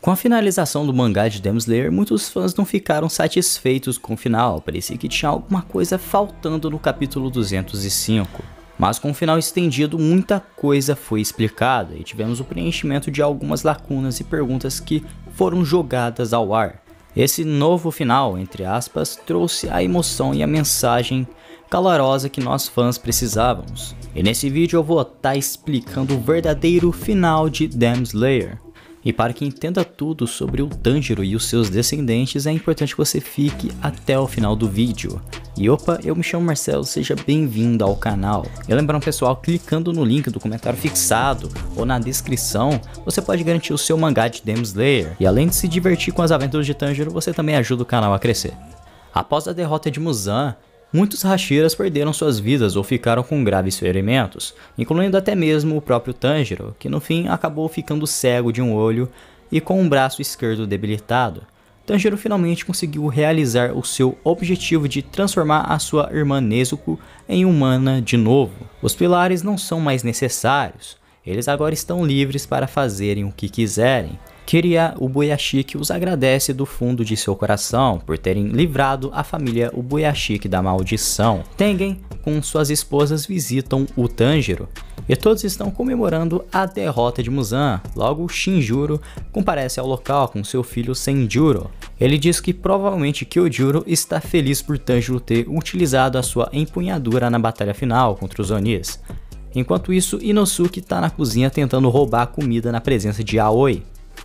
Com a finalização do mangá de Demon Slayer, muitos fãs não ficaram satisfeitos com o final, parecia que tinha alguma coisa faltando no capítulo 205. Mas com o final estendido, muita coisa foi explicada e tivemos o preenchimento de algumas lacunas e perguntas que foram jogadas ao ar. Esse novo final, entre aspas, trouxe a emoção e a mensagem calorosa que nós fãs precisávamos. E nesse vídeo eu vou estar explicando o verdadeiro final de Demon Slayer. E para que entenda tudo sobre o Tanjiro e os seus descendentes, é importante que você fique até o final do vídeo. E opa, eu me chamo Marcelo, seja bem-vindo ao canal. E lembrando pessoal, clicando no link do comentário fixado ou na descrição, você pode garantir o seu mangá de Demon Slayer. E além de se divertir com as aventuras de Tanjiro, você também ajuda o canal a crescer. Após a derrota de Muzan, muitos Hashiras perderam suas vidas ou ficaram com graves ferimentos, incluindo até mesmo o próprio Tanjiro, que no fim acabou ficando cego de um olho e com um braço esquerdo debilitado. Tanjiro finalmente conseguiu realizar o seu objetivo de transformar a sua irmã Nezuko em humana de novo. Os pilares não são mais necessários, eles agora estão livres para fazerem o que quiserem. Kiriya Ubuyashiki os agradece do fundo de seu coração por terem livrado a família Ubuyashiki da maldição. Tengen com suas esposas visitam o Tanjiro e todos estão comemorando a derrota de Muzan. Logo Shinjuro comparece ao local com seu filho Senjuro. Ele diz que provavelmente Kyojuro está feliz por Tanjiro ter utilizado a sua empunhadura na batalha final contra os Onis. Enquanto isso, Inosuke está na cozinha tentando roubar a comida na presença de Aoi.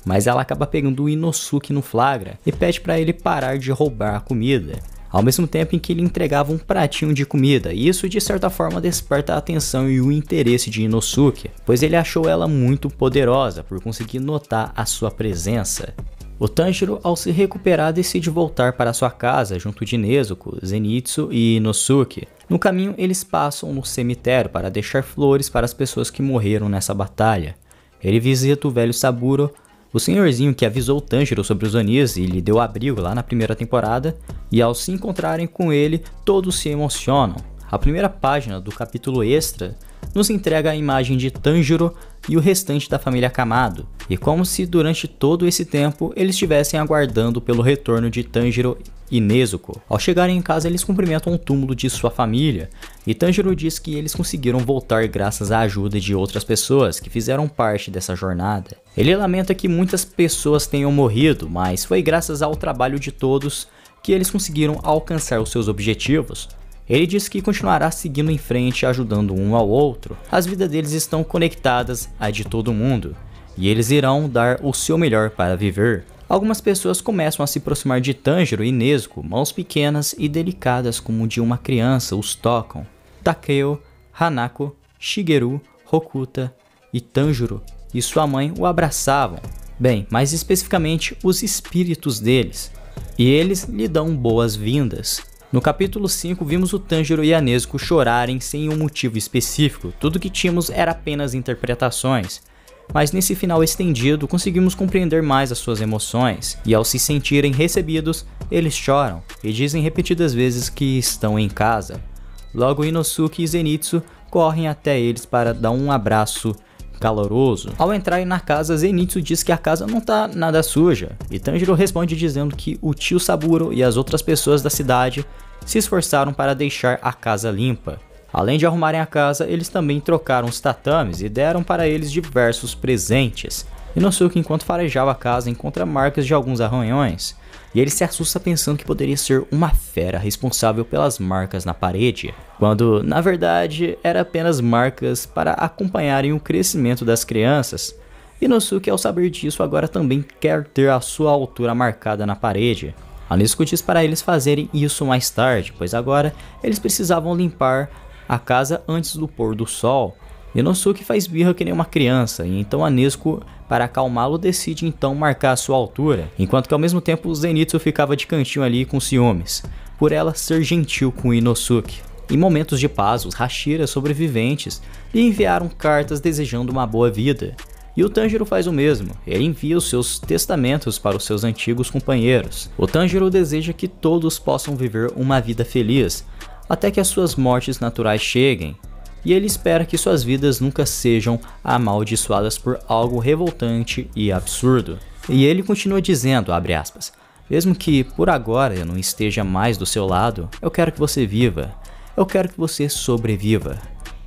Mas ela acaba pegando o Inosuke no flagra e pede para ele parar de roubar a comida, ao mesmo tempo em que ele entregava um pratinho de comida, e isso de certa forma desperta a atenção e o interesse de Inosuke, pois ele achou ela muito poderosa por conseguir notar a sua presença. O Tanjiro, ao se recuperar, decide voltar para sua casa junto de Nezuko, Zenitsu e Inosuke. No caminho, eles passam no cemitério para deixar flores para as pessoas que morreram nessa batalha. Ele visita o velho Saburo, o senhorzinho que avisou o Tanjiro sobre os Onis e lhe deu abrigo lá na primeira temporada, e ao se encontrarem com ele, todos se emocionam. A primeira página do capítulo extra nos entrega a imagem de Tanjiro e o restante da família Kamado, e como se durante todo esse tempo eles estivessem aguardando pelo retorno de Tanjiro e Nezuko. Ao chegarem em casa, eles cumprimentam o túmulo de sua família, e Tanjiro diz que eles conseguiram voltar graças à ajuda de outras pessoas que fizeram parte dessa jornada. Ele lamenta que muitas pessoas tenham morrido, mas foi graças ao trabalho de todos que eles conseguiram alcançar os seus objetivos. Ele diz que continuará seguindo em frente, ajudando um ao outro. As vidas deles estão conectadas à de todo mundo, e eles irão dar o seu melhor para viver. Algumas pessoas começam a se aproximar de Tanjiro e Nezuko, mãos pequenas e delicadas como de uma criança os tocam. Takeo, Hanako, Shigeru, Hokuta e Tanjiro e sua mãe o abraçavam, bem, mais especificamente os espíritos deles, e eles lhe dão boas-vindas. No capítulo 5 vimos o Tanjiro e a Nezuko chorarem sem um motivo específico, tudo que tínhamos era apenas interpretações. Mas nesse final estendido conseguimos compreender mais as suas emoções, e ao se sentirem recebidos, eles choram e dizem repetidas vezes que estão em casa. Logo Inosuke e Zenitsu correm até eles para dar um abraço caloroso. Ao entrarem na casa, Zenitsu diz que a casa não tá nada suja, e Tanjiro responde dizendo que o tio Saburo e as outras pessoas da cidade se esforçaram para deixar a casa limpa. Além de arrumarem a casa, eles também trocaram os tatames e deram para eles diversos presentes. Inosuke, enquanto farejava a casa, encontra marcas de alguns arranhões, e ele se assusta pensando que poderia ser uma fera responsável pelas marcas na parede, quando na verdade era apenas marcas para acompanharem o crescimento das crianças. Inosuke, ao saber disso, agora também quer ter a sua altura marcada na parede. A Nezuko diz para eles fazerem isso mais tarde, pois agora eles precisavam limpar a casa antes do pôr do sol. Inosuke faz birra que nem uma criança, e então a Nezuko, para acalmá-lo, decide então marcar a sua altura, enquanto que ao mesmo tempo o Zenitsu ficava de cantinho ali com ciúmes, por ela ser gentil com Inosuke. Em momentos de paz, os Hashiras sobreviventes lhe enviaram cartas desejando uma boa vida, e o Tanjiro faz o mesmo. Ele envia os seus testamentos para os seus antigos companheiros. O Tanjiro deseja que todos possam viver uma vida feliz, até que as suas mortes naturais cheguem, e ele espera que suas vidas nunca sejam amaldiçoadas por algo revoltante e absurdo. E ele continua dizendo, abre aspas, mesmo que por agora eu não esteja mais do seu lado, eu quero que você viva. Eu quero que você sobreviva.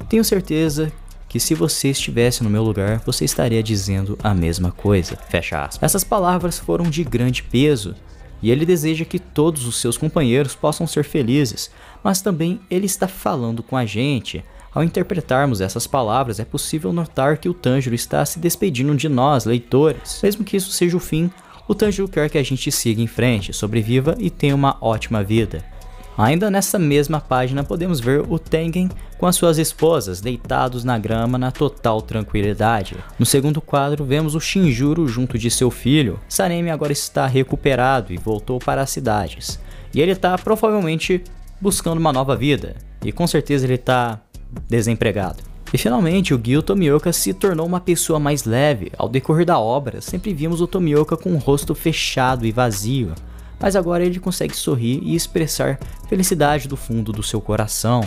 Tenho certeza que se você estivesse no meu lugar, você estaria dizendo a mesma coisa. Fecha aspas. Essas palavras foram de grande peso, e ele deseja que todos os seus companheiros possam ser felizes, mas também ele está falando com a gente. Ao interpretarmos essas palavras, é possível notar que o Tanjiro está se despedindo de nós, leitores. Mesmo que isso seja o fim, o Tanjiro quer que a gente siga em frente, sobreviva e tenha uma ótima vida. Ainda nessa mesma página podemos ver o Tengen com as suas esposas deitados na grama na total tranquilidade. No segundo quadro vemos o Shinjuro junto de seu filho. Sanemi agora está recuperado e voltou para as cidades. E ele está provavelmente buscando uma nova vida. E com certeza ele está desempregado. E finalmente o Gyu Tomioka se tornou uma pessoa mais leve. Ao decorrer da obra sempre vimos o Tomioka com o rosto fechado e vazio. Mas agora ele consegue sorrir e expressar felicidade do fundo do seu coração.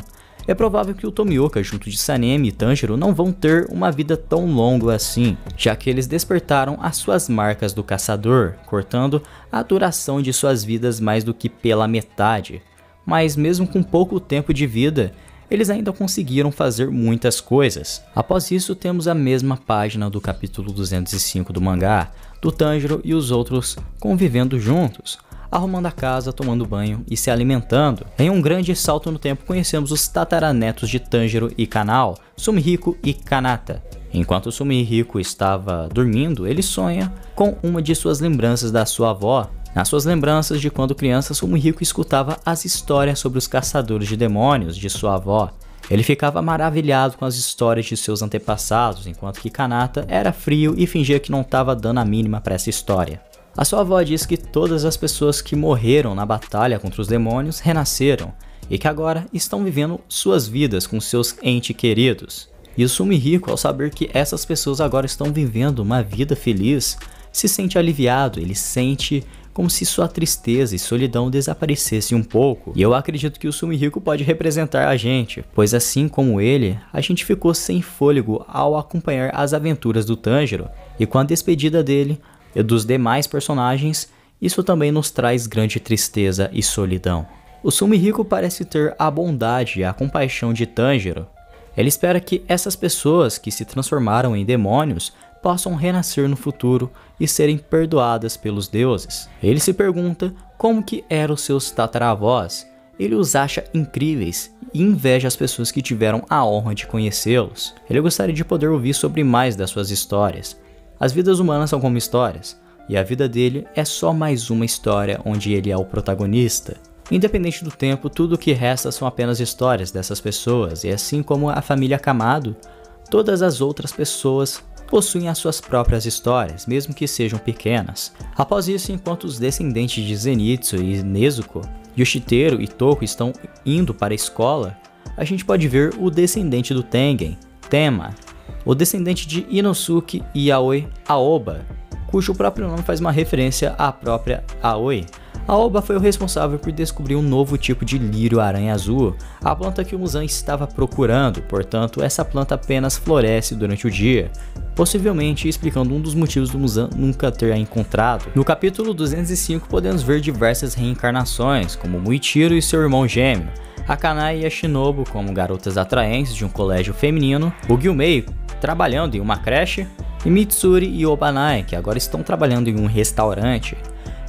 É provável que o Tomioka junto de Sanemi e Tanjiro não vão ter uma vida tão longa assim, já que eles despertaram as suas marcas do caçador, cortando a duração de suas vidas mais do que pela metade. Mas mesmo com pouco tempo de vida, eles ainda conseguiram fazer muitas coisas. Após isso temos a mesma página do capítulo 205 do mangá, do Tanjiro e os outros convivendo juntos, arrumando a casa, tomando banho e se alimentando. Em um grande salto no tempo conhecemos os tataranetos de Tanjiro e Kanao, Sumihiko e Kanata. Enquanto Sumihiko estava dormindo, ele sonha com uma de suas lembranças da sua avó. Nas suas lembranças de quando criança, Sumihiko escutava as histórias sobre os caçadores de demônios de sua avó. Ele ficava maravilhado com as histórias de seus antepassados, enquanto que Kanata era frio e fingia que não estava dando a mínima para essa história. A sua avó diz que todas as pessoas que morreram na batalha contra os demônios renasceram e que agora estão vivendo suas vidas com seus entes queridos. E o Sumihiko, ao saber que essas pessoas agora estão vivendo uma vida feliz, se sente aliviado. Ele sente como se sua tristeza e solidão desaparecesse um pouco. E eu acredito que o Sumihiko pode representar a gente, pois assim como ele, a gente ficou sem fôlego ao acompanhar as aventuras do Tanjiro, e com a despedida dele e dos demais personagens, isso também nos traz grande tristeza e solidão. O Sumihiko parece ter a bondade e a compaixão de Tanjiro. Ele espera que essas pessoas que se transformaram em demônios possam renascer no futuro e serem perdoadas pelos deuses. Ele se pergunta como que eram seus tataravós. Ele os acha incríveis e inveja as pessoas que tiveram a honra de conhecê-los. Ele gostaria de poder ouvir sobre mais das suas histórias. As vidas humanas são como histórias, e a vida dele é só mais uma história onde ele é o protagonista. Independente do tempo, tudo o que resta são apenas histórias dessas pessoas, e assim como a família Kamado, todas as outras pessoas possuem as suas próprias histórias, mesmo que sejam pequenas. Após isso, enquanto os descendentes de Zenitsu e Nezuko, Yoshiteru e Toko estão indo para a escola, a gente pode ver o descendente do Tengen, Tema, o descendente de Inosuke e Aoi, Aoba, cujo próprio nome faz uma referência à própria Aoi. Aoba foi o responsável por descobrir um novo tipo de lírio-aranha azul, a planta que o Muzan estava procurando. Portanto, essa planta apenas floresce durante o dia, possivelmente explicando um dos motivos do Muzan nunca ter a encontrado. No capítulo 205 podemos ver diversas reencarnações, como Muichiro e seu irmão gêmeo, Akanai e a Shinobu como garotas atraentes de um colégio feminino, o Gyumei trabalhando em uma creche, e Mitsuri e Obanai, que agora estão trabalhando em um restaurante.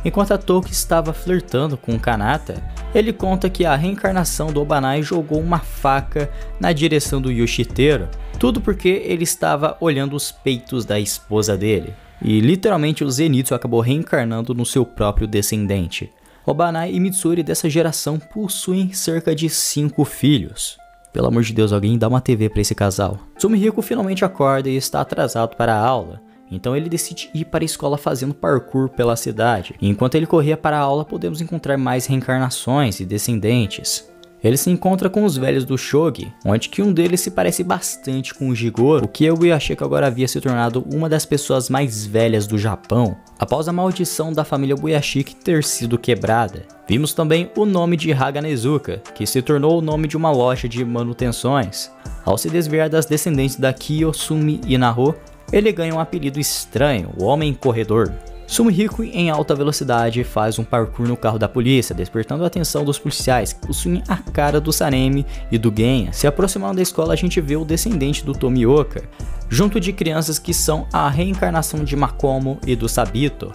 Enquanto a Toki estava flertando com Kanata, ele conta que a reencarnação do Obanai jogou uma faca na direção do Yoshiteru, tudo porque ele estava olhando os peitos da esposa dele. E literalmente o Zenitsu acabou reencarnando no seu próprio descendente. Obanai e Mitsuri dessa geração possuem cerca de 5 filhos. Pelo amor de Deus, alguém dá uma TV para esse casal. Sumihiko finalmente acorda e está atrasado para a aula. Então ele decide ir para a escola fazendo parkour pela cidade. E enquanto ele corria para a aula, podemos encontrar mais reencarnações e descendentes. Ele se encontra com os velhos do Shogi, onde que um deles se parece bastante com o Jigoro, o que o Yashika agora havia se tornado uma das pessoas mais velhas do Japão, após a maldição da família Buyashiki ter sido quebrada. Vimos também o nome de Haganezuka, que se tornou o nome de uma loja de manutenções. Ao se desviar das descendentes da Kiyosumi Inaho, ele ganha um apelido estranho, o Homem Corredor. Sumihiko, em alta velocidade, faz um parkour no carro da polícia, despertando a atenção dos policiais que possuem a cara do Sanemi e do Genya. Se aproximando da escola, a gente vê o descendente do Tomioka, junto de crianças que são a reencarnação de Makomo e do Sabito.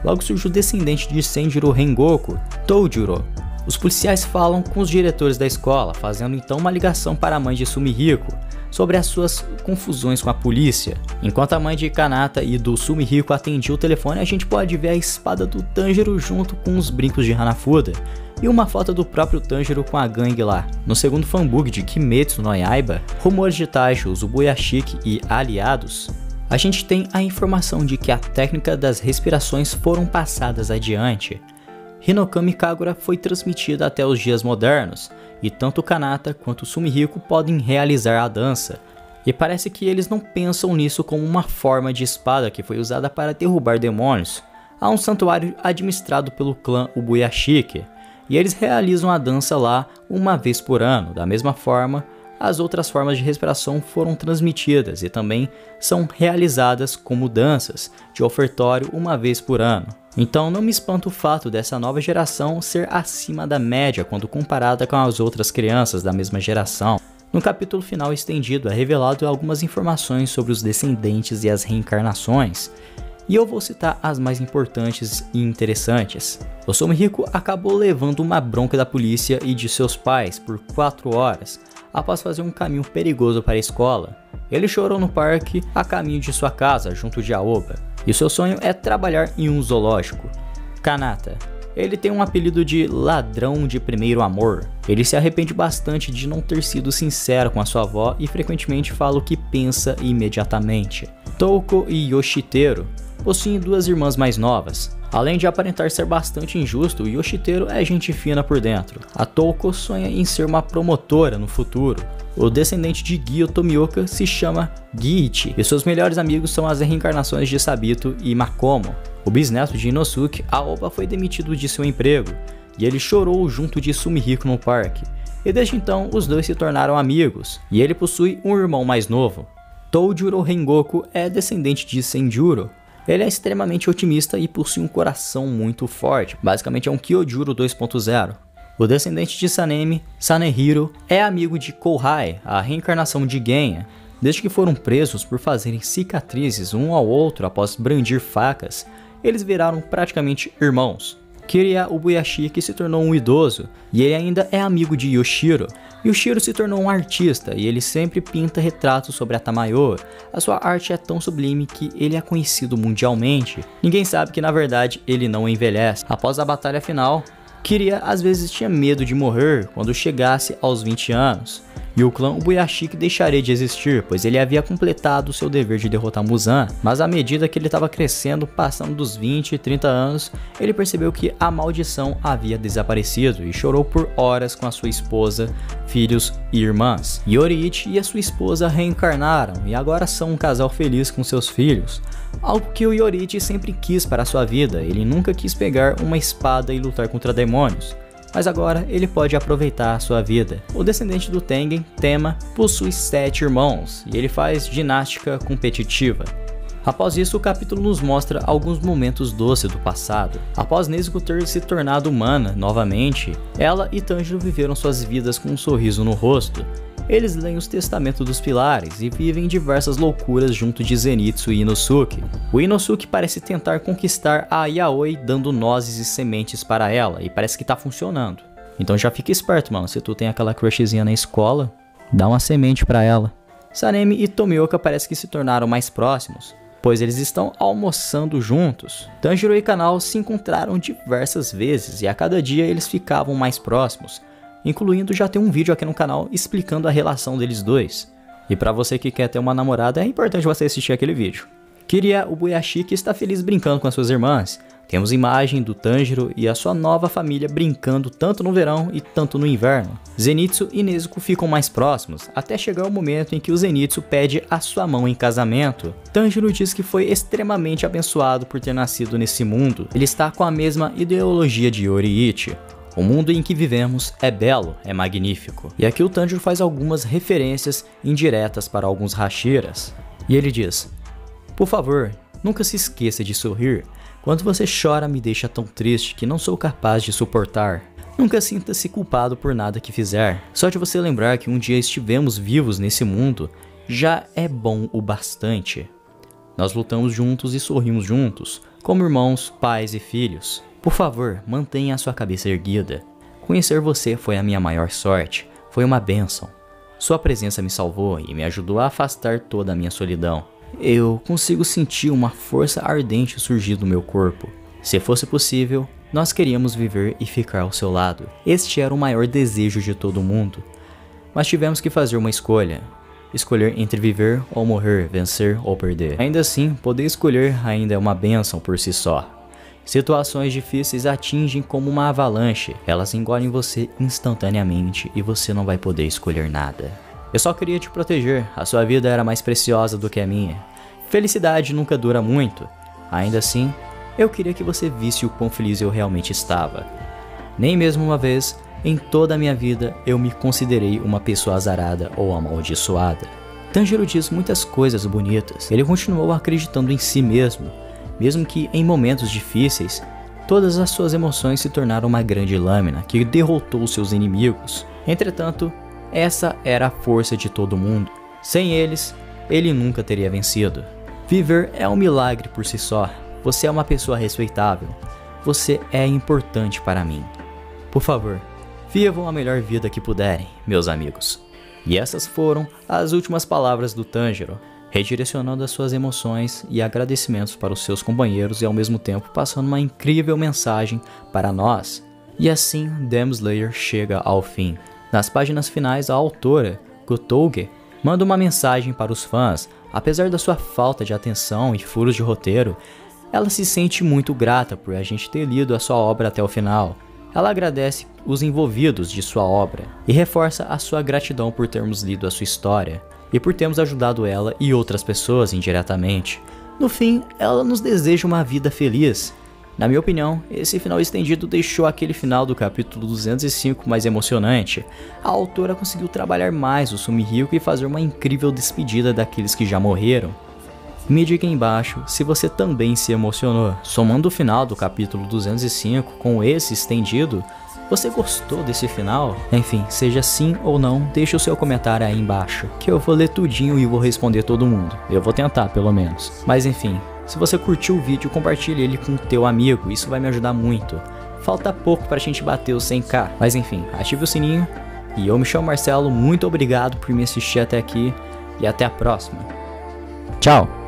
Logo surge o descendente de Senjuro Rengoku, Toujuro. Os policiais falam com os diretores da escola, fazendo então uma ligação para a mãe de Sumihiko sobre as suas confusões com a polícia. Enquanto a mãe de Kanata e do Sumihiko atendia o telefone, a gente pode ver a espada do Tanjiro junto com os brincos de Hanafuda e uma foto do próprio Tanjiro com a gangue lá. No segundo fanbook de Kimetsu no Yaiba, Rumores de Taisho, Ubuyashiki e aliados, a gente tem a informação de que a técnica das respirações foram passadas adiante. Hinokami Kagura foi transmitida até os dias modernos, e tanto Kanata quanto Sumihiko podem realizar a dança. E parece que eles não pensam nisso como uma forma de espada que foi usada para derrubar demônios. Há um santuário administrado pelo clã Ubuyashiki, e eles realizam a dança lá uma vez por ano. Da mesma forma, as outras formas de respiração foram transmitidas e também são realizadas como danças de ofertório uma vez por ano. Então não me espanta o fato dessa nova geração ser acima da média quando comparada com as outras crianças da mesma geração. No capítulo final estendido é revelado algumas informações sobre os descendentes e as reencarnações, e eu vou citar as mais importantes e interessantes. O Sumihiko acabou levando uma bronca da polícia e de seus pais por 4 horas, após fazer um caminho perigoso para a escola. Ele chorou no parque a caminho de sua casa, junto de Aoba, e seu sonho é trabalhar em um zoológico. Kanata. Ele tem um apelido de ladrão de primeiro amor. Ele se arrepende bastante de não ter sido sincero com a sua avó e frequentemente fala o que pensa imediatamente. Touko e Yoshiteru possuem 2 irmãs mais novas. Além de aparentar ser bastante injusto, Yoshiteru é gente fina por dentro. A Touko sonha em ser uma promotora no futuro. O descendente de Gyo Tomioka se chama Giichi, e seus melhores amigos são as reencarnações de Sabito e Makomo. O bisneto de Inosuke, Aoba, foi demitido de seu emprego, e ele chorou junto de Sumihiko no parque. E desde então, os dois se tornaram amigos, e ele possui um irmão mais novo. Toujuro Rengoku é descendente de Senjuro. Ele é extremamente otimista e possui um coração muito forte, basicamente é um Kyojuro 2.0. O descendente de Sanemi, Sanehiro, é amigo de Kouhai, a reencarnação de Genya. Desde que foram presos por fazerem cicatrizes um ao outro após brandir facas, eles viraram praticamente irmãos. Kiriya Ubuyashiki se tornou um idoso, e ele ainda é amigo de Yoshiro. Yoshiro se tornou um artista, e ele sempre pinta retratos sobre a Tamayo. A sua arte é tão sublime que ele é conhecido mundialmente. Ninguém sabe que na verdade ele não envelhece. Após a batalha final, Kiriya às vezes tinha medo de morrer quando chegasse aos 20 anos. E o clã Ubuyashiki deixaria de existir, pois ele havia completado seu dever de derrotar Muzan, mas à medida que ele estava crescendo, passando dos 20 e 30 anos, ele percebeu que a maldição havia desaparecido e chorou por horas com a sua esposa, filhos e irmãs. Yoriichi e a sua esposa reencarnaram e agora são um casal feliz com seus filhos, algo que o Yoriichi sempre quis para a sua vida. Ele nunca quis pegar uma espada e lutar contra demônios, mas agora ele pode aproveitar a sua vida. O descendente do Tengen, Tema, possui 7 irmãos e ele faz ginástica competitiva. Após isso, o capítulo nos mostra alguns momentos doces do passado. Após Nezuko ter se tornado humana novamente, ela e Tanjiro viveram suas vidas com um sorriso no rosto. Eles leem os testamentos dos pilares e vivem diversas loucuras junto de Zenitsu e Inosuke. O Inosuke parece tentar conquistar a Yaoi dando nozes e sementes para ela, e parece que tá funcionando. Então já fica esperto, mano, se tu tem aquela crushzinha na escola, dá uma semente para ela. Sanemi e Tomioka parece que se tornaram mais próximos, pois eles estão almoçando juntos. Tanjiro e Kanao se encontraram diversas vezes e a cada dia eles ficavam mais próximos. Incluindo já tem um vídeo aqui no canal explicando a relação deles dois. E pra você que quer ter uma namorada, é importante você assistir aquele vídeo. Kiriya Ubuyashiki está feliz brincando com as suas irmãs. Temos imagem do Tanjiro e a sua nova família brincando tanto no verão e tanto no inverno. Zenitsu e Nezuko ficam mais próximos, até chegar o momento em que o Zenitsu pede a sua mão em casamento. Tanjiro diz que foi extremamente abençoado por ter nascido nesse mundo. Ele está com a mesma ideologia de Yoriichi. O mundo em que vivemos é belo, é magnífico. E aqui o Tanjiro faz algumas referências indiretas para alguns Hashiras. E ele diz: por favor, nunca se esqueça de sorrir. Quando você chora, me deixa tão triste que não sou capaz de suportar. Nunca sinta-se culpado por nada que fizer. Só de você lembrar que um dia estivemos vivos nesse mundo, já é bom o bastante. Nós lutamos juntos e sorrimos juntos, como irmãos, pais e filhos. Por favor, mantenha a sua cabeça erguida. Conhecer você foi a minha maior sorte, foi uma bênção. Sua presença me salvou e me ajudou a afastar toda a minha solidão. Eu consigo sentir uma força ardente surgir do meu corpo. Se fosse possível, nós queríamos viver e ficar ao seu lado. Este era o maior desejo de todo mundo. Mas tivemos que fazer uma escolha. Escolher entre viver ou morrer, vencer ou perder. Ainda assim, poder escolher ainda é uma bênção por si só. Situações difíceis atingem como uma avalanche. Elas engolem você instantaneamente e você não vai poder escolher nada. Eu só queria te proteger. A sua vida era mais preciosa do que a minha. Felicidade nunca dura muito. Ainda assim, eu queria que você visse o quão feliz eu realmente estava. Nem mesmo uma vez, em toda a minha vida, eu me considerei uma pessoa azarada ou amaldiçoada. Tanjiro diz muitas coisas bonitas. Ele continuou acreditando em si mesmo, mesmo que em momentos difíceis, todas as suas emoções se tornaram uma grande lâmina que derrotou seus inimigos. Entretanto, essa era a força de todo mundo. Sem eles, ele nunca teria vencido. Viver é um milagre por si só. Você é uma pessoa respeitável. Você é importante para mim. Por favor, vivam a melhor vida que puderem, meus amigos. E essas foram as últimas palavras do Tanjiro, redirecionando as suas emoções e agradecimentos para os seus companheiros e ao mesmo tempo passando uma incrível mensagem para nós. E assim, Demon Slayer chega ao fim. Nas páginas finais, a autora, Gotouge, manda uma mensagem para os fãs. Apesar da sua falta de atenção e furos de roteiro, ela se sente muito grata por a gente ter lido a sua obra até o final. Ela agradece os envolvidos de sua obra e reforça a sua gratidão por termos lido a sua história e por termos ajudado ela e outras pessoas indiretamente. No fim, ela nos deseja uma vida feliz. Na minha opinião, esse final estendido deixou aquele final do capítulo 205 mais emocionante. A autora conseguiu trabalhar mais o Sumihiko e fazer uma incrível despedida daqueles que já morreram. Me diga aí embaixo se você também se emocionou. Somando o final do capítulo 205 com esse estendido, você gostou desse final? Enfim, seja sim ou não, deixa o seu comentário aí embaixo, que eu vou ler tudinho e vou responder todo mundo. Eu vou tentar, pelo menos. Mas enfim, se você curtiu o vídeo, compartilhe ele com o teu amigo, isso vai me ajudar muito. Falta pouco pra gente bater os 100k, mas enfim, ative o sininho. E eu me chamo Marcelo, muito obrigado por me assistir até aqui e até a próxima. Tchau!